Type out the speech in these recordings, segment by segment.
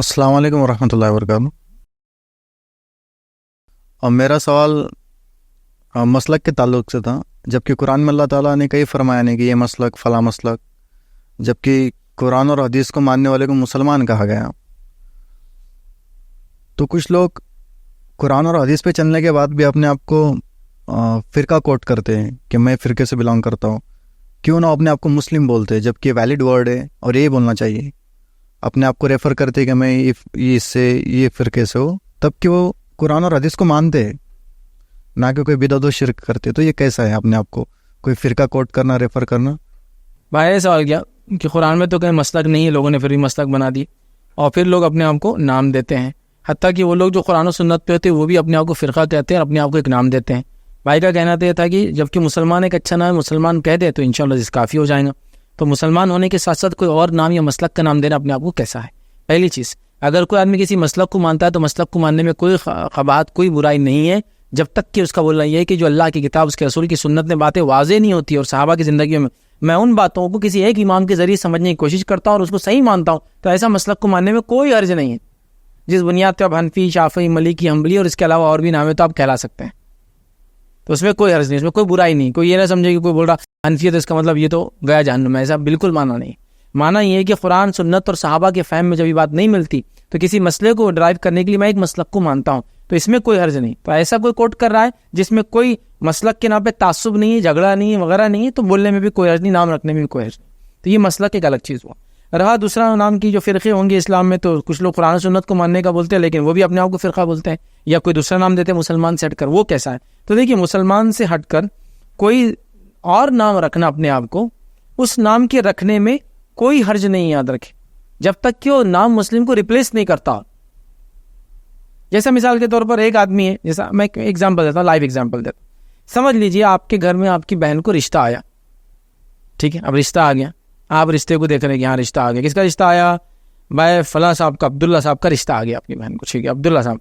السلام علیکم ورحمۃ اللہ وبرکاتہ۔ اور میرا سوال مسلک کے تعلق سے تھا، جبکہ قرآن میں اللہ تعالیٰ نے کئی فرمایا نہیں کہ یہ مسلک فلاں مسلک، جبکہ قرآن اور حدیث کو ماننے والے کو مسلمان کہا گیا۔ تو کچھ لوگ قرآن اور حدیث پہ چلنے کے بعد بھی اپنے آپ کو فرقہ کوٹ کرتے ہیں کہ میں فرقے سے بلانگ کرتا ہوں، کیوں نہ اپنے آپ کو مسلم بولتے ہیں، جبکہ ویلڈ ورڈ ہے اور یہی بولنا چاہیے۔ اپنے آپ کو ریفر کرتے کہ میں اس سے یہ فرقے سے ہو، تب کہ وہ قرآن اور حدیث کو مانتے ہیں، نہ کہ کوئی بدعت و شرک کرتے۔ تو یہ کیسا ہے اپنے آپ کو کوئی فرقہ کوٹ کرنا، ریفر کرنا؟ بھائی سوال کیا کہ قرآن میں تو کہیں مسلک نہیں ہے، لوگوں نے پھر بھی مسلک بنا دی، اور پھر لوگ اپنے آپ کو نام دیتے ہیں، حتیٰ کہ وہ لوگ جو قرآن و سنت پہ ہوتے ہیں وہ بھی اپنے آپ کو فرقہ کہتے ہیں اور اپنے آپ کو ایک نام دیتے ہیں۔ بھائی کا کہنا تو یہ تھا کہ جب کہ مسلمان ایک اچھا نام مسلمان کہہ دے تو انشاءاللہ اس کافی ہو جائے گا۔ تو مسلمان ہونے کے ساتھ ساتھ کوئی اور نام یا مسلک کا نام دینا اپنے آپ کو کیسا ہے؟ پہلی چیز، اگر کوئی آدمی کسی مسلک کو مانتا ہے تو مسلک کو ماننے میں کوئی قباحت، کوئی برائی نہیں ہے، جب تک کہ اس کا بولنا یہ ہے کہ جو اللہ کی کتاب، اس کے رسول کی سنت میں باتیں واضح نہیں ہوتی اور صحابہ کی زندگیوں میں ان باتوں کو کسی ایک امام کے ذریعے سمجھنے کی کوشش کرتا ہوں اور اس کو صحیح مانتا ہوں، تو ایسا مسلک کو ماننے میں کوئی حرج نہیں ہے۔ جس بنیاد پہ آپ حنفی، شافعی، مالکی، حنبلی اور اس کے علاوہ اور بھی نام ہے تو آپ کہلا سکتے ہیں، تو اس میں کوئی حرج نہیں، اس میں کوئی برائی نہیں۔ کوئی یہ نہ سمجھے کہ کوئی بول رہا حنفیت اس کا مطلب یہ تو گیا جہنم میں، ایسا بالکل مانا نہیں۔ مانا یہ ہے کہ قرآن، سنت اور صحابہ کے فہم میں جب یہ بات نہیں ملتی تو کسی مسئلے کو ڈرائیو کرنے کے لیے میں ایک مسلک کو مانتا ہوں، تو اس میں کوئی حرج نہیں۔ تو ایسا کوئی کوٹ کر رہا ہے جس میں کوئی مسلک کے نام پہ تعصب نہیں ہے، جھگڑا نہیں ہے، وغیرہ نہیں ہے، تو بولنے میں بھی کوئی حرج نہیں، نام رکھنے میں بھی کوئی حرج نہیں۔ تو یہ مسلک ایک الگ چیز ہوا۔ رہا دوسرا نام کی جو فرقے ہوں گے اسلام میں، تو کچھ لوگ قرآن و سنت کو ماننے کا بولتے ہیں لیکن وہ بھی اپنے آپ کو فرقہ بولتے ہیں، یا کوئی دوسرا نام دیتے ہیں مسلمان سے ہٹ کر۔ وہ کیسا ہے؟ تو دیکھیے، مسلمان سے ہٹ کر کوئی اور نام رکھنا اپنے آپ کو، اس نام کے رکھنے میں کوئی حرج نہیں، یاد رکھے، جب تک کہ وہ نام مسلم کو ریپلیس نہیں کرتا۔ جیسا مثال کے طور پر ایک آدمی ہے، جیسا میں ایک ایگزامپل دیتا ہوں، لائیو ایگزامپل دیتا ہوں۔ سمجھ لیجئے آپ کے گھر میں آپ کی بہن کو رشتہ آیا، ٹھیک ہے، اب رشتہ آ گیا، آپ رشتے کو دیکھ رہے ہیں کہ ہاں رشتہ آ گیا۔ کس کا رشتہ آیا؟ بھائی فلاں صاحب کا، عبداللہ صاحب کا رشتہ آ گیا آپ کی بہن کو، ٹھیک ہے، عبداللہ صاحب۔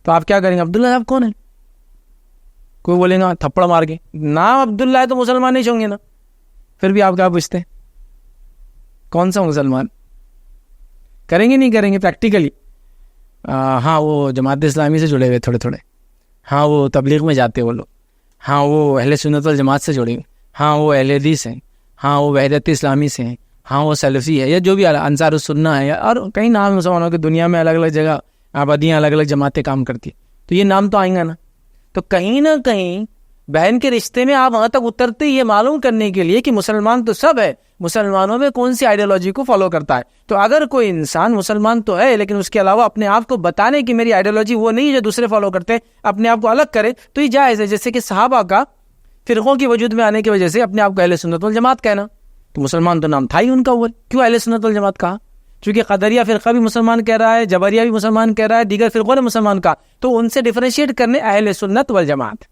تو آپ کیا کریں گے؟ عبداللہ صاحب کون ہے؟ کوئی بولے گا تھپڑ مار کے، نام عبداللہ ہے تو مسلمان نہیں ہوں گے نا، پھر بھی آپ کیا پوچھتے ہیں کون سا مسلمان؟ کریں گے نہیں کریں گے پریکٹیکلی؟ ہاں وہ جماعت اسلامی سے جڑے ہوئے تھوڑے تھوڑے، ہاں وہ تبلیغ میں جاتے وہ لوگ، ہاں وہ اہل سنت والجماعت سے جڑے ہوئے، ہاں وہ اہل حدیث ہیں، ہاں وہ وحدت اسلامی سے ہیں، ہاں وہ سلفی ہے، یا جو بھی انصار السنہ ہے، اور کئی نام مسلمانوں کی دنیا میں الگ الگ جگہ آبادیاں، الگ الگ جماعتیں کام کرتی ہیں، تو یہ نام تو آئیں گا نا۔ تو کہیں نہ کہیں بہن کے رشتے میں آپ وہاں تک اترتے یہ معلوم کرنے کے لیے کہ مسلمان تو سب ہے، مسلمانوں میں کون سی آئیڈیالوجی کو فالو کرتا ہے۔ تو اگر کوئی انسان مسلمان تو ہے لیکن اس کے علاوہ اپنے آپ کو بتانے کی میری آئیڈیالوجی وہ نہیں جو دوسرے فالو کرتے، اپنے آپ کو الگ کرے، تو یہ جائز ہے۔ جیسے کہ صحابہ کا فرقوں کی وجود میں آنے کی وجہ سے اپنے آپ کو اہل سنت والجماعت کہنا، تو مسلمان تو نام تھا ہی ان کا، وہ کیوں اہل سنت والجماعت کہا؟ چونکہ قدریہ فرقہ بھی مسلمان کہہ رہا ہے، جبریہ بھی مسلمان کہہ رہا ہے، دیگر فرقوں نے مسلمان کہا، تو ان سے ڈیفرینشیٹ کرنے اہل سنت والجماعت۔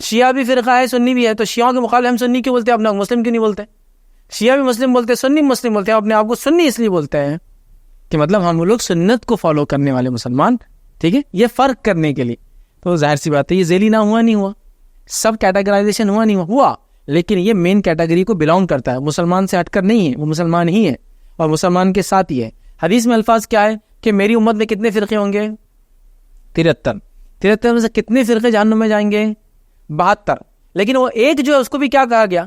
شیعہ بھی فرقہ ہے، سنی بھی ہے، تو شیعوں کے مقابلے ہم سنی کیوں بولتے ہیں؟ اپنا مسلم کیوں نہیں بولتے؟ شیعہ بھی مسلم بولتے ہیں، سنی مسلم بولتے ہیں، اپنے آپ کو سنی اس لیے بولتے ہیں کہ مطلب ہم لوگ سنت کو فالو کرنے والے مسلمان، ٹھیک ہے، یہ فرق کرنے کے لیے۔ تو ظاہر سی بات ہے یہ ذیلی نام ہوا نہیں ہوا، سب کیٹاگرائزیشن ہوا نہیں ہوا، لیکن یہ مین کیٹیگری کو بلانگ کرتا ہے، مسلمان سے ہٹ کر نہیں ہے، وہ مسلمان ہی ہے اور مسلمان کے ساتھ ہی ہے۔ حدیث میں الفاظ کیا ہے کہ میری امت میں کتنے فرقے ہوں گے؟ 73 میں سے کتنے فرقے جہنم میں جائیں گے؟ 72۔ لیکن وہ ایک جو ہے اس کو بھی کیا کہا گیا؟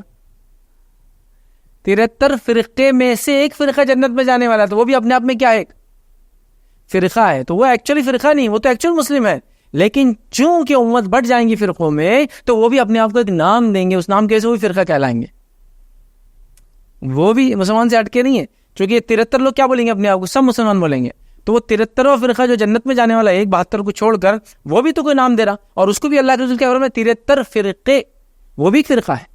73 فرقے میں سے ایک فرقہ جنت میں جانے والا ہے، تو وہ بھی اپنے آپ میں کیا ہے؟ ایک فرقہ ہے، تو وہ ایکچولی فرقہ نہیں، وہ تو ایکچولی مسلم ہے، لیکن چونکہ امت بڑھ جائیں گی فرقوں میں تو وہ بھی اپنے آپ کو ایک نام دیں گے، اس نام کے سے وہ بھی فرقہ کہلائیں گے، وہ بھی مسلمان سے ہٹ کے نہیں ہے۔ چونکہ 73 لوگ کیا بولیں گے اپنے آپ کو؟ سب مسلمان بولیں گے، تو وہ 73واں فرقہ جو جنت میں جانے والا ہے، ایک 72 کو چھوڑ کر وہ بھی تو کوئی نام دے رہا، اور اس کو بھی اللہ کے رسول کے بارے میں 73 فرقے، وہ بھی فرقہ ہے۔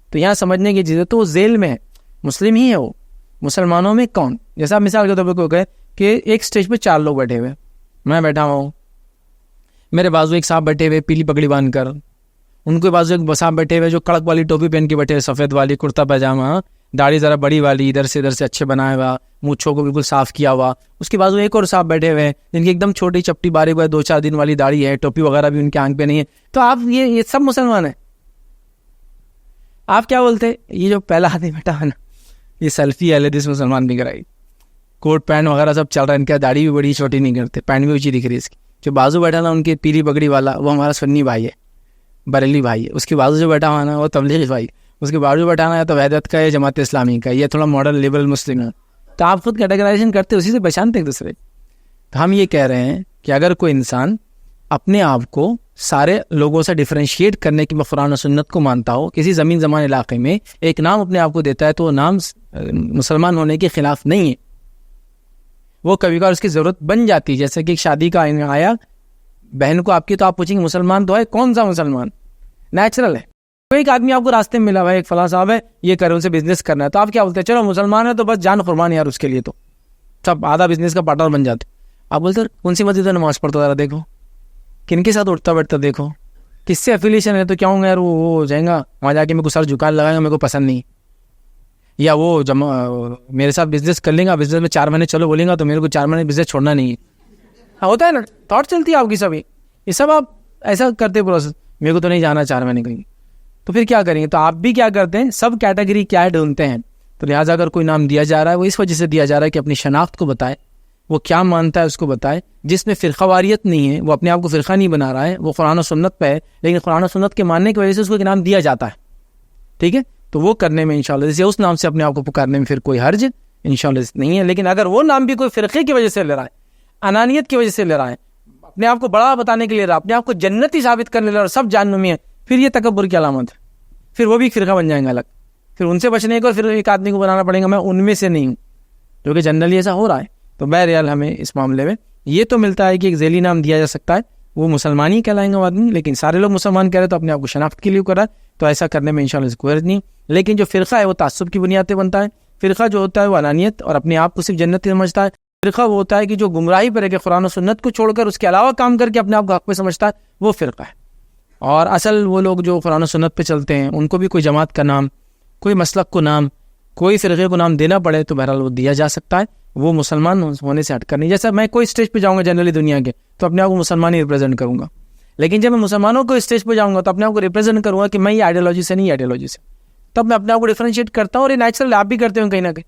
تو یہاں سمجھنے کی چیز ہے، تو وہ ذیل میں ہے، مسلم ہی ہے وہ، مسلمانوں میں کون؟ جیسا مثال کے طور پر کوئی کہے کہ ایک سٹیج پہ 4 لوگ بیٹھے ہوئے، میں بیٹھا ہوں، میرے بازو ایک صاحب بیٹھے ہوئے پیلی پگڑی باندھ کر، ان کے بازو ایک صاحب بیٹھے ہوئے جو کڑک والی ٹوپی پہن کے بیٹھے ہوئے، سفید والی کرتا پاجامہ، داڑھی ذرا بڑی والی، ادھر سے اچھے بنایا ہوا، مونچھوں کو بالکل صاف کیا ہوا، اس کے بازو ایک اور صاحب بیٹھے ہوئے جن کی ایک دم چھوٹی چپٹی باریک ہوئے 2-4 دن والی داڑھی ہے، ٹوپی وغیرہ بھی ان کے آنکھ پہ نہیں ہے، تو آپ یہ سب مسلمان ہیں۔ آپ کیا بولتے؟ یہ جو پہلا آدمی بیٹھا ہے نا، یہ سلفی اہل حدیث مسلمان بھی کرائی، کوٹ پینٹ وغیرہ سب چل رہا ہے، ان کا داڑھی بھی بڑی چھوٹی نہیں کرتے، پینٹ بھی اونچی دکھ رہی ہے اس کی. جو بازو بیٹھا نا ان کی پیلی پگڑی والا وہ ہمارا سنی بھائی ہے، بریلی بھائی ہے. اس کے بازو جو بیٹھا ہوا نا وہ تبلیغی بھائی، اس کے بازو بیٹھا نا یا تو وحدت کا ہے، جماعت اسلامی کا، یہ تھوڑا ماڈرن لبرل مسلم ہے. تو آپ خود کیٹیگرائزیشن کرتے اسی سے پہچانتے ایک دوسرے. تو ہم یہ کہہ رہے ہیں کہ اگر کوئی انسان اپنے آپ کو سارے لوگوں سے ڈفرینشیٹ کرنے کی قرآن و سنت کو مانتا ہو، کسی زمین زمان علاقے میں ایک نام اپنے آپ کو دیتا ہے، تو وہ نام مسلمان ہونے کے خلاف نہیں ہے. وہ کبھی کبھار اس کی ضرورت بن جاتی ہے. جیسے کہ ایک شادی کا آیا بہن کو آپ کی، تو آپ پوچھیں گے مسلمان تو ہے، کون سا مسلمان؟ نیچرل ہے. کوئی ایک آدمی آپ کو راستے میں ملا، بھائی ایک فلاں صاحب ہے، یہ کرے، ان سے بزنس کرنا ہے، تو آپ کیا بولتے ہیں؟ چلو مسلمان ہے تو بس جان قربان یار، اس کے لیے تو سب آدھا بزنس کا پارٹنر بن جاتے. آپ بولتے کون سی مسجد میں نماز پڑھتا ذرا دیکھو، کن کے ساتھ اٹھتا بیٹھتا دیکھو، کس سے افیلیشن ہے. تو کیا ہوں گا یار وہ ہو جائیں گا وہاں جا کے میرے کو سر جھکا لگائیں گا، میرے کو پسند نہیں. یا وہ میرے ساتھ بزنس کر لیں گا، بزنس میں 4 مہینے چلو بولیں گا تو میرے کو 4 مہینے بزنس چھوڑنا نہیں ہے. ہاں ہوتا ہے نا، تھاٹ چلتی ہے آپ کی سبھی، یہ سب آپ ایسا کرتے پروسیس، میرے کو تو نہیں جانا 4 مہینے کہیں. تو پھر کیا کریں گے؟ تو آپ بھی کیا کرتے ہیں، سب کیٹیگری کیا ڈھونڈتے ہیں. تو لہٰذا اگر کوئی نام دیا جا رہا ہے وہ اس وجہ سے دیا جا رہا ہے کہ اپنی شناخت کو بتائے، وہ کیا مانتا ہے اس کو بتائے. جس میں فرقہ واریت نہیں ہے، وہ اپنے آپ کو فرقہ نہیں بنا رہا ہے، وہ قرآن و سنت پہ ہے، لیکن قرآن و سنت کے ماننے کی وجہ سے اس کو ایک نام دیا جاتا ہے. ٹھیک ہے، تو وہ کرنے میں انشاءاللہ جیسے اس نام سے اپنے آپ کو پکارنے میں پھر کوئی حرج انشاءاللہ نہیں ہے. لیکن اگر وہ نام بھی کوئی فرقے کی وجہ سے لے رہا ہے، انانیت کی وجہ سے لے رہا ہے، اپنے آپ کو بڑا بتانے کے لیے رہا، اپنے آپ کو جنتی ثابت کرنے لے رہا، سب جہنمی ہے، پھر یہ تکبر کی علامت ہے. پھر وہ بھی ایک فرقہ بن جائیں گا الگ. پھر ان سے بچنے کو پھر ایک آدمی کو بنانا پڑے گا میں ان میں سے نہیں ہوں، جو کہ جنرلی ایسا ہو رہا ہے. تو بہرحال ہمیں اس معاملے میں یہ تو ملتا ہے کہ ایک ذیلی نام دیا جا سکتا ہے، وہ مسلمان ہی کہلائیں گے وہ آدمی. لیکن سارے لوگ مسلمان کہہ رہے تو اپنے آپ کو شناخت کے لیے کر رہا ہے، تو ایسا کرنے میں انشاءاللہ کوئی حرج نہیں. لیکن جو فرقہ ہے وہ تعصب کی بنیاد پہ بنتا ہے. فرقہ جو ہوتا ہے وہ انانیت اور اپنے آپ کو صرف جنتی سمجھتا ہے. فرقہ وہ ہوتا ہے کہ جو گمراہی پر ہے کہ قرآن و سنت کو چھوڑ کر اس کے علاوہ کام کر کے اپنے آپ کو حق پہ سمجھتا ہے، وہ فرقہ ہے. اور اصل وہ لوگ جو قرآن و سنت پہ چلتے ہیں ان کو بھی کوئی جماعت کا نام، کوئی مسلک کو نام، کوئی فرقے کو نام دینا پڑے تو بہرحال وہ دیا جا سکتا ہے، وہ مسلمان ہونے سے ہٹ کر نہیں. جیسا میں کوئی اسٹیج پہ جاؤں گا جنرلی دنیا کے تو اپنے آپ کو مسلمان ہی ریپرزینٹ کروں گا، لیکن جب میں مسلمانوں کو اسٹیج پہ جاؤں گا تو اپنے آپ کو ریپرزینٹ کروں گا کہ میں یہ آئیڈیالوجی سے نہیں آئیڈیالوجی سے. تب میں اپنے آپ کو ڈفرینشیٹ کرتا ہوں، اور یہ نیچرل آپ بھی کرتے ہوں کہیں نہ کہیں.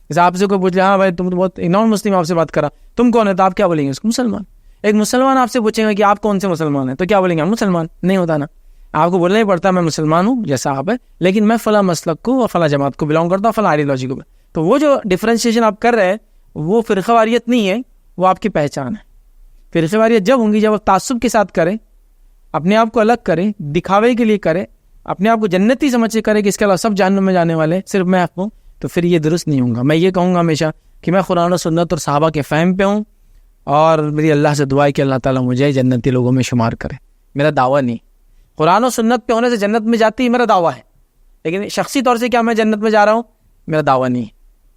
جیسے آپ سے کوئی پوچھ لے ہاں بھائی تم تو بہت نان مسلم آپ سے بات کرا، تم کون ہے؟ تو آپ کیا بولیں گے اس کو؟ مسلمان. ایک مسلمان آپ سے پوچھیں گا کہ آپ کون سے مسلمان ہیں تو کیا بولیں گے؟ مسلمان. نہیں ہوتا نا، آپ کو بولنا ہی پڑتا میں مسلمان ہوں جیسا آپ ہے، لیکن میں فلاں مسلک کو اور فلاں جماعت کو بلانگ کرتا ہوں، فلاں آئیڈیالوجی کو. تو وہ جو ڈفرینشیشن آپ کر رہے ہیں وہ فرقہ واریت نہیں ہے، وہ آپ کی پہچان ہے. فرقہ واریت جب ہوں گی جب آپ تعصب کے ساتھ کریں، اپنے آپ کو الگ کریں، دکھاوے کے لیے کریں، اپنے آپ کو جنتی سمجھ کے کریں کہ اس کے علاوہ سب جہنم میں جانے والے صرف میں آپ ہوں، تو پھر یہ درست نہیں ہوں گا. میں یہ کہوں گا ہمیشہ کہ میں قرآن و سنت اور صحابہ کے فہم پہ ہوں، اور میری اللہ سے دعا ہے کہ اللہ تعالیٰ مجھے جنتی لوگوں میں شمار کرے. میرا دعویٰ نہیں، قرآن و سنت پہ ہونے سے جنت میں جاتی ہے میرا دعویٰ ہے، لیکن شخصی طور سے کیا میں جنت میں جا رہا ہوں میرا دعویٰ نہیں.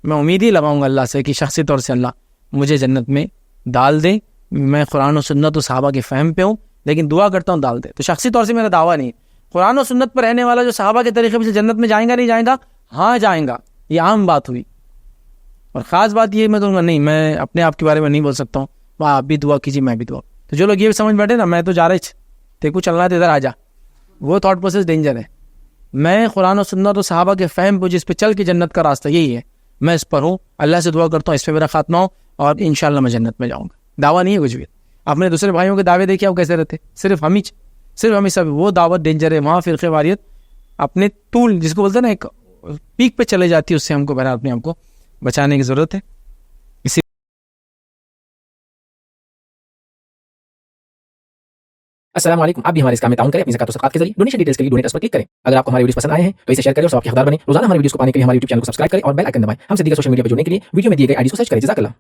میں امید ہی لگاؤں گا اللہ سے کہ شخصی طور سے اللہ مجھے جنت میں ڈال دے. میں قرآن و سنت و صحابہ کے فہم پہ ہوں، لیکن دعا کرتا ہوں ڈال دے. تو شخصی طور سے میرا دعویٰ نہیں. قرآن و سنت پر رہنے والا جو صحابہ کے طریقے سے جنت میں جائیں گا نہیں جائیں گا؟ ہاں جائیں گا، یہ عام بات ہوئی. اور خاص بات یہ میں کہوں گا نہیں، میں اپنے آپ کے بارے میں نہیں بول سکتا ہوں، آپ بھی دعا کیجیے میں بھی دعا. تو جو لوگ یہ سمجھ بیٹھے نا میں تو جا رہا تیرے کو چلنا ہے تو ادھر آ جا، وہ تھاٹ پروسیس ڈینجر ہے. میں قرآن و سنت و صحابہ کے فہم پہ جس پہ چل کے جنت کا راستہ یہی ہے، میں اس پر ہوں. اللہ سے دعا کرتا ہوں اس پہ میرا خاتمہ ہو، اور انشاءاللہ میں جنت میں جاؤں گا. دعویٰ نہیں ہے کچھ بھی. اپنے دوسرے بھائیوں کے دعوے دیکھیں وہ کیسے رہتے، صرف ہم ہی سب. وہ دعوت ڈینجر ہے، وہاں فرقہ واریت اپنے طول جس کو بولتے ہیں نا ایک پیک پہ چلے جاتی ہے، اس سے ہم کو بہرحال اپنے آپ کو بچانے کی ضرورت ہے. السلام علیکم. آپ بھی ہمارے اس کام میں تعاون کریں اپنی زکات و صدقات کے ذریعے. ڈونیشن ڈیٹیلز کے لیے ڈونیٹ اس پر کلک کریں. اگر آپ کو ہماری ویڈیوز پسند آئے ہیں تو اسے شیئر کریں اور سب کے حقدار بنیں. روزانہ ہماری ویڈیوز کو پانے کے لیے ہمارے یوٹیوب چینل کو سبسکرائب کریں اور بیل آئکن دبائیں. ہم سے دیگر سوشل میڈیا پر جڑنے کے لیے ویڈیو میں دیے گئے آئی ڈی کو سرچ کریں. جزاک اللہ.